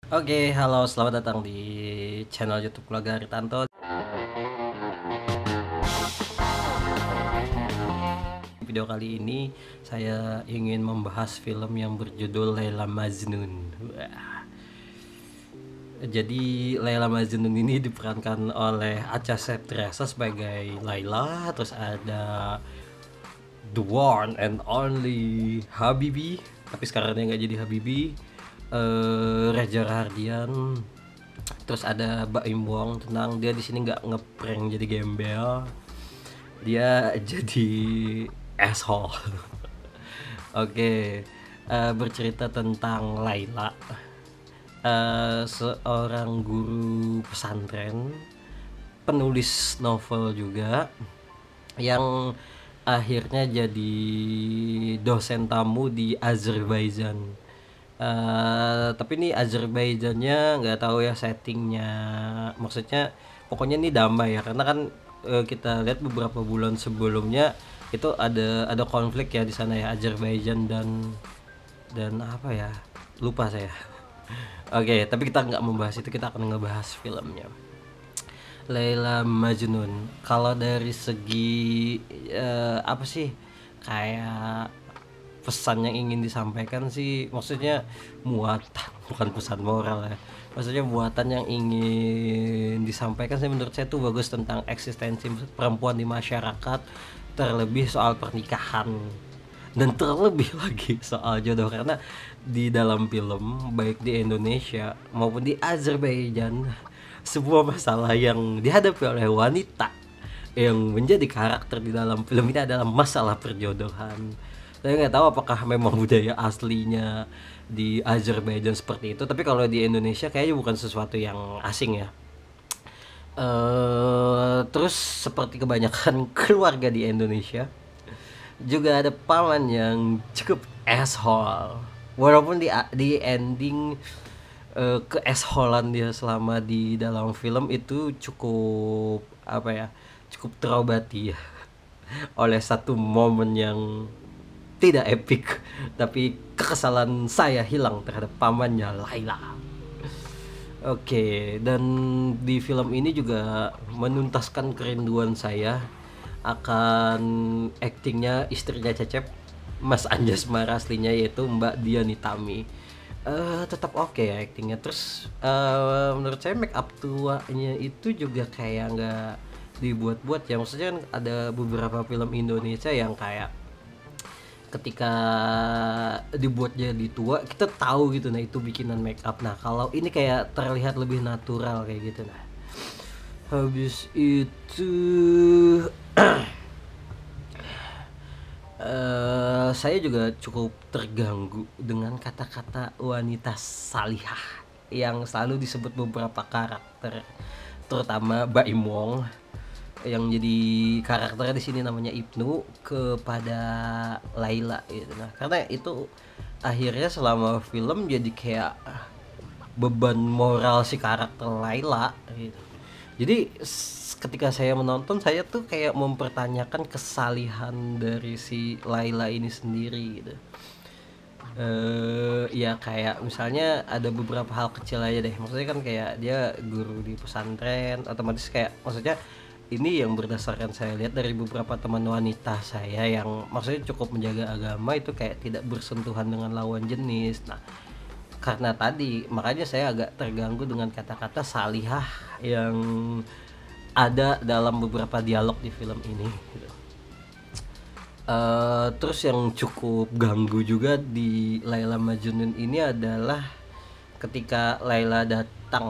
Oke, halo, selamat datang di channel YouTube Keluarga Aritanto. Video kali ini saya ingin membahas film yang berjudul Laila Majnun. Wah. Jadi Laila Majnun ini diperankan oleh Acha Septriasa sebagai Laila, terus ada the one and only Habibie, tapi sekarang dia nggak jadi Habibie. Reza Rahardian, terus ada Baim Wong. Tenang, dia di sini nggak ngeprank jadi gembel, dia jadi asshole. Oke, bercerita tentang Laila, seorang guru pesantren, penulis novel juga, yang akhirnya jadi dosen tamu di Azerbaijan. Tapi ini Azerbaijannya nggak tahu ya settingnya, maksudnya pokoknya ini damai ya, karena kan kita lihat beberapa bulan sebelumnya itu ada konflik ya di sana ya, Azerbaijan dan apa ya, lupa saya. Oke, tapi kita nggak membahas itu, kita akan ngebahas filmnya Laila Majnun. Kalau dari segi apa sih, kayak pesan yang ingin disampaikan sih, maksudnya muatan, bukan pesan moral ya, maksudnya muatan yang ingin disampaikan sih menurut saya tuh bagus, tentang eksistensi perempuan di masyarakat, terlebih soal pernikahan dan terlebih lagi soal jodoh. Karena di dalam film, baik di Indonesia maupun di Azerbaijan, sebuah masalah yang dihadapi oleh wanita yang menjadi karakter di dalam film ini adalah masalah perjodohan. Saya nggak tahu apakah memang budaya aslinya di Azerbaijan seperti itu, tapi kalau di Indonesia kayaknya bukan sesuatu yang asing ya. Terus seperti kebanyakan keluarga di Indonesia, juga ada paman yang cukup asshole. Walaupun di ending ke assholean dia selama di dalam film itu cukup apa ya, cukup terobati ya, oleh satu momen yang tidak epic, tapi kekesalan saya hilang terhadap pamannya Laila. Oke, dan di film ini juga menuntaskan kerinduan saya akan aktingnya istrinya Cecep, Mas Anjas Mara aslinya, yaitu Mbak Dian Nitami. Tetap oke ya aktingnya. Terus menurut saya make up tuanya itu juga kayak nggak dibuat-buat ya, maksudnya kan ada beberapa film Indonesia yang kayak ketika dibuat jadi tua kita tahu gitu, nah itu bikinan make up. Nah kalau ini kayak terlihat lebih natural kayak gitu. Nah habis itu saya juga cukup terganggu dengan kata-kata wanita salihah yang selalu disebut beberapa karakter, terutama Baim Wong yang jadi karakternya di sini namanya Ibnu, kepada Laila gitu. Nah, karena itu akhirnya selama film jadi kayak beban moral si karakter Laila gitu. Jadi ketika saya menonton, saya tuh kayak mempertanyakan kesalihan dari si Laila ini sendiri gitu. Ya kayak misalnya ada beberapa hal kecil aja deh, maksudnya kan kayak dia guru di pesantren, otomatis kayak, maksudnya ini yang berdasarkan saya lihat dari beberapa teman wanita saya yang maksudnya cukup menjaga agama, itu kayak tidak bersentuhan dengan lawan jenis. Nah karena tadi makanya saya agak terganggu dengan kata-kata salihah yang ada dalam beberapa dialog di film ini gitu. Terus yang cukup ganggu juga di Laila Majnun ini adalah ketika Laila datang,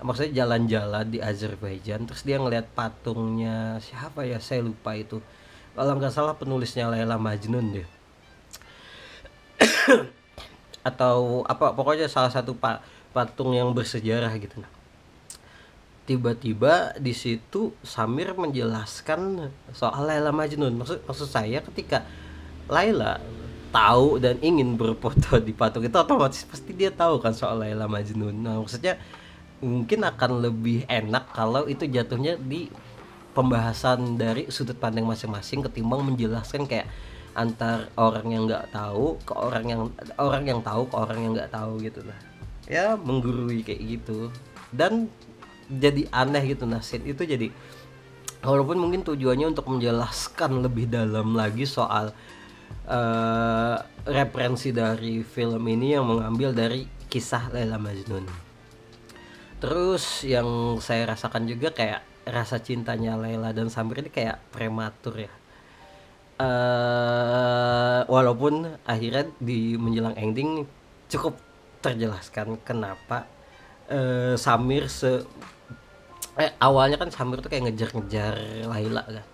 maksudnya jalan-jalan di Azerbaijan, terus dia ngeliat patungnya siapa ya, saya lupa itu, kalau nggak salah penulisnya Laila Majnun deh, atau apa, pokoknya salah satu patung yang bersejarah gitu. Nah, tiba-tiba di situ Samir menjelaskan soal Laila Majnun. Maksud saya, ketika Laila tahu dan ingin berfoto di patung itu, otomatis pasti dia tahu kan soal Laila Majnun. Nah, maksudnya mungkin akan lebih enak kalau itu jatuhnya di pembahasan dari sudut pandang masing-masing, ketimbang menjelaskan kayak antar orang yang nggak tahu ke orang yang tahu ke orang yang nggak tahu gitu. Nah ya menggurui kayak gitu. Dan jadi aneh gitu, nah scene itu jadi, walaupun mungkin tujuannya untuk menjelaskan lebih dalam lagi soal referensi dari film ini yang mengambil dari kisah Laila Majnun. Terus yang saya rasakan juga kayak rasa cintanya Laila dan Samir ini kayak prematur ya. Walaupun akhirnya di menjelang ending cukup terjelaskan kenapa Samir awalnya kan Samir tuh kayak ngejar-ngejar Laila kan.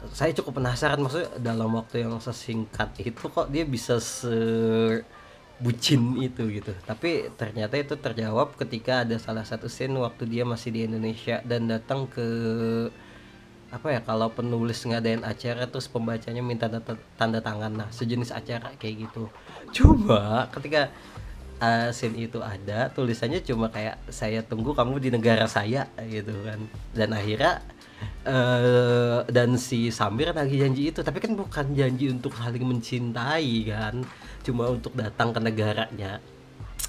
Saya cukup penasaran, maksudnya dalam waktu yang sesingkat itu kok dia bisa bucin itu gitu. Tapi ternyata itu terjawab ketika ada salah satu scene waktu dia masih di Indonesia dan datang ke, apa ya, kalau penulis ngadain acara terus pembacanya minta tanda tangan, nah sejenis acara kayak gitu. Cuma ketika scene itu ada tulisannya cuma kayak saya tunggu kamu di negara saya gitu kan, dan akhirnya dan si Samir lagi janji itu, tapi kan bukan janji untuk saling mencintai kan, cuma untuk datang ke negaranya.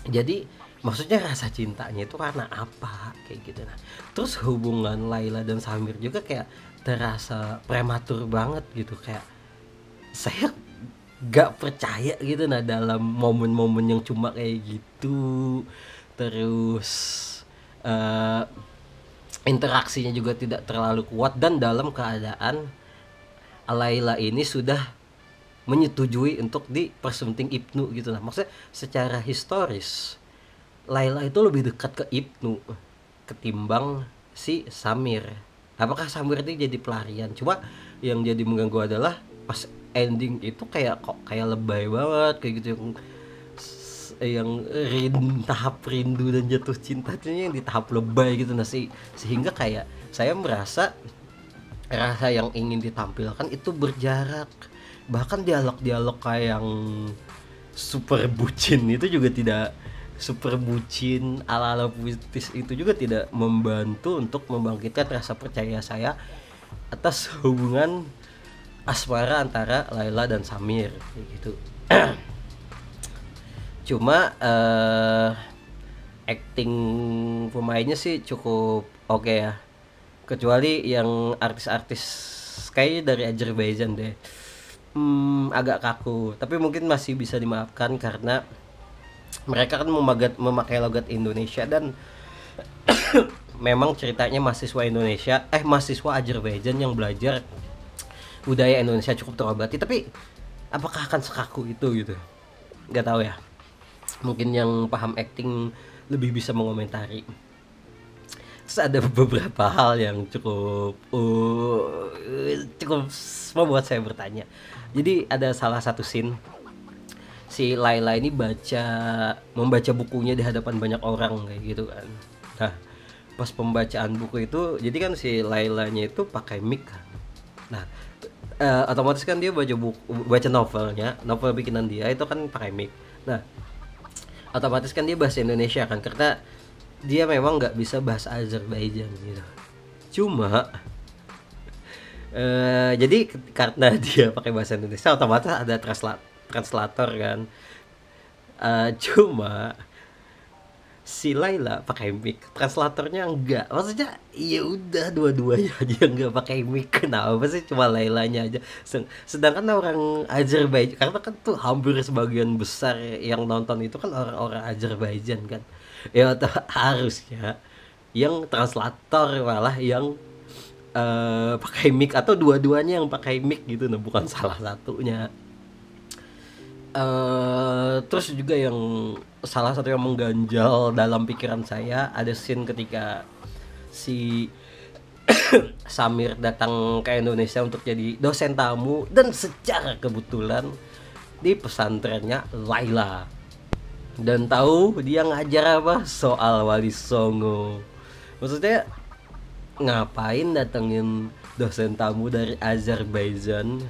Jadi maksudnya rasa cintanya itu karena apa kayak gitu. Nah terus hubungan Laila dan Samir juga kayak terasa prematur banget gitu, kayak saya gak percaya gitu nah dalam momen-momen yang cuma kayak gitu. Terus eh, interaksinya juga tidak terlalu kuat, dan dalam keadaan Laila ini sudah menyetujui untuk dipersunting Ibnu gitu. Nah maksudnya secara historis Laila itu lebih dekat ke Ibnu ketimbang si Samir. Apakah Samir itu jadi pelarian? Cuma yang jadi mengganggu adalah pas ending itu kayak kok kayak lebay banget kayak gitu, yang tahap rindu dan jatuh cinta itu yang di tahap lebay gitu. Nah sehingga kayak saya merasa rasa yang ingin ditampilkan itu berjarak, bahkan dialog-dialog kayak yang super bucin itu juga tidak, super bucin ala-ala puitis itu juga tidak membantu untuk membangkitkan rasa percaya saya atas hubungan asmara antara Laila dan Samir gitu. Cuma acting pemainnya sih cukup oke ya, kecuali yang artis-artis kayaknya dari Azerbaijan deh. Agak kaku, tapi mungkin masih bisa dimaafkan karena mereka kan memakai logat Indonesia, dan memang ceritanya mahasiswa Azerbaijan yang belajar budaya Indonesia cukup terobati. Tapi apakah akan sekaku itu gitu, nggak tahu ya, mungkin yang paham acting lebih bisa mengomentari. Terus ada beberapa hal yang cukup membuat saya bertanya. Jadi ada salah satu scene si Laila ini membaca bukunya di hadapan banyak orang kayak gitu kan. Nah pas pembacaan buku itu, jadi kan si Lailanya itu pakai mic kan. Nah otomatis kan dia baca novel bikinan dia itu kan pakai mic. Nah otomatis kan dia bahasa Indonesia kan, karena dia memang nggak bisa bahasa Azerbaijan gitu. Cuma jadi karena dia pakai bahasa Indonesia otomatis ada translator kan. Cuma si Laila pakai mic, translatornya enggak. Maksudnya ya udah dua-duanya aja enggak pakai mic. Kenapa sih cuma Lailanya aja? Sedangkan orang Azerbaijan, karena kan tuh hampir sebagian besar yang nonton itu kan orang-orang Azerbaijan kan. Ya harusnya yang translator malah yang pakai mic, atau dua-duanya yang pakai mic gitu, nah bukan salah satunya. Terus juga yang salah satu yang mengganjal dalam pikiran saya, ada scene ketika si Samir datang ke Indonesia untuk jadi dosen tamu, dan secara kebetulan di pesantrennya Laila, dan tahu dia ngajar apa, soal Wali Songo. Maksudnya ngapain datengin dosen tamu dari Azerbaijan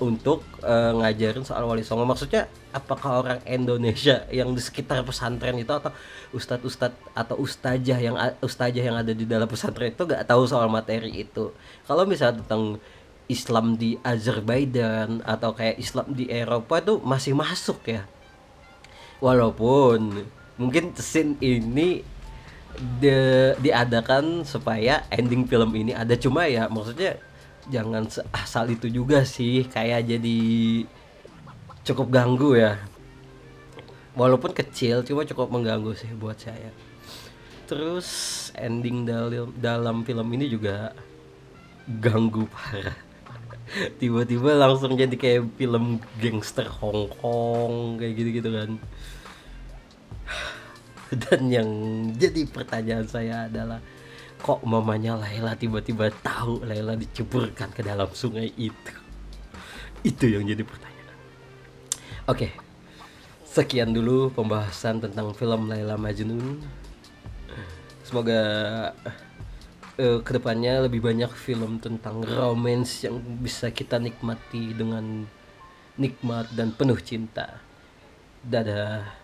untuk ngajarin soal Wali Songo? Maksudnya apakah orang Indonesia yang di sekitar pesantren itu, atau ustadz-ustadz atau ustazah yang ada di dalam pesantren itu gak tahu soal materi itu? Kalau misalnya tentang Islam di Azerbaijan atau kayak Islam di Eropa itu masih masuk ya. Walaupun mungkin scene ini diadakan supaya ending film ini ada, cuma ya maksudnya jangan asal itu juga sih, kayak jadi cukup ganggu ya. Walaupun kecil cuma cukup mengganggu sih buat saya. Terus ending dalam dalam film ini juga ganggu parah. Tiba-tiba langsung jadi kayak film gangster Hong Kong kayak gitu-gitu kan. Dan yang jadi pertanyaan saya adalah, kok mamanya Laila tiba-tiba tahu Laila diceburkan ke dalam sungai itu? Itu yang jadi pertanyaan. Oke, sekian dulu pembahasan tentang film Laila Majnun. Semoga kedepannya lebih banyak film tentang romance yang bisa kita nikmati dengan nikmat dan penuh cinta. Dadah.